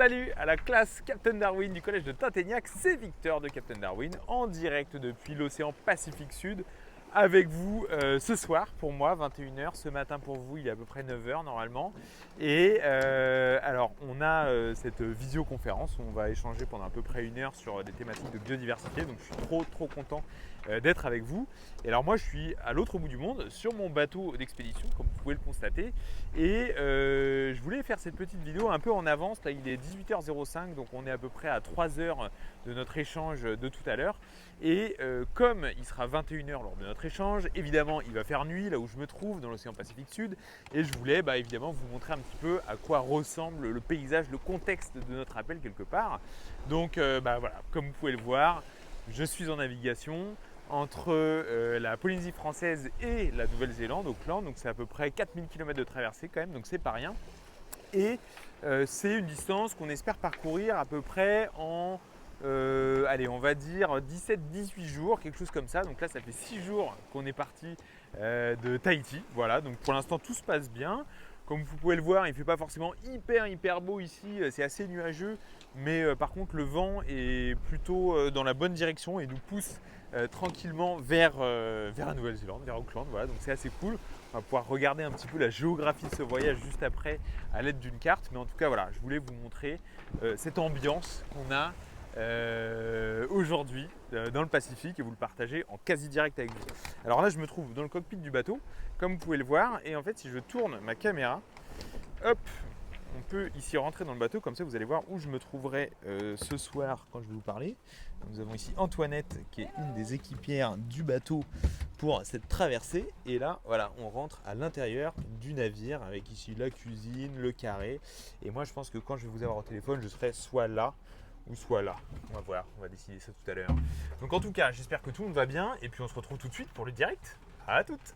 Salut à la classe Captain Darwin du collège de Tinténiac, c'est Victor de Captain Darwin en direct depuis l'océan Pacifique Sud avec vous ce soir pour moi 21h, ce matin pour vous il est à peu près 9h normalement et alors on a cette visioconférence où on va échanger pendant à peu près une heure sur des thématiques de biodiversité, donc je suis trop content d'être avec vous. Et alors moi je suis à l'autre bout du monde sur mon bateau d'expédition comme vous pouvez le constater et je voulais faire cette petite vidéo un peu en avance. Là il est 18h05 donc on est à peu près à 3 heures de notre échange de tout à l'heure et comme il sera 21h lors de notre échange, évidemment il va faire nuit là où je me trouve dans l'océan Pacifique Sud et je voulais évidemment vous montrer un petit peu à quoi ressemble le paysage, le contexte de notre appel quelque part. Donc voilà, comme vous pouvez le voir, je suis en navigation entre la Polynésie française et la Nouvelle-Zélande, Auckland, donc c'est à peu près 4000 km de traversée quand même, donc c'est pas rien. Et c'est une distance qu'on espère parcourir à peu près en, allez, on va dire 17-18 jours, quelque chose comme ça. Donc là, ça fait 6 jours qu'on est parti de Tahiti. Voilà, donc pour l'instant, tout se passe bien. Comme vous pouvez le voir, il ne fait pas forcément hyper beau ici, c'est assez nuageux, mais par contre le vent est plutôt dans la bonne direction et nous pousse tranquillement vers la Nouvelle-Zélande, vers Auckland. Voilà, donc c'est assez cool. On va pouvoir regarder un petit peu la géographie de ce voyage juste après à l'aide d'une carte. Mais en tout cas, voilà, je voulais vous montrer cette ambiance qu'on a aujourd'hui dans le Pacifique et vous le partager en quasi direct avec vous. Alors là, je me trouve dans le cockpit du bateau, comme vous pouvez le voir. Et en fait, si je tourne ma caméra, hop, on peut ici rentrer dans le bateau, comme ça vous allez voir où je me trouverai ce soir quand je vais vous parler. Nous avons ici Antoinette qui est une des équipières du bateau pour cette traversée. Et là, voilà, on rentre à l'intérieur du navire avec ici la cuisine, le carré. Et moi, je pense que quand je vais vous avoir au téléphone, je serai soit là ou soit là. On va voir, on va décider ça tout à l'heure. Donc en tout cas, j'espère que tout le monde va bien et puis on se retrouve tout de suite pour le direct. À toutes!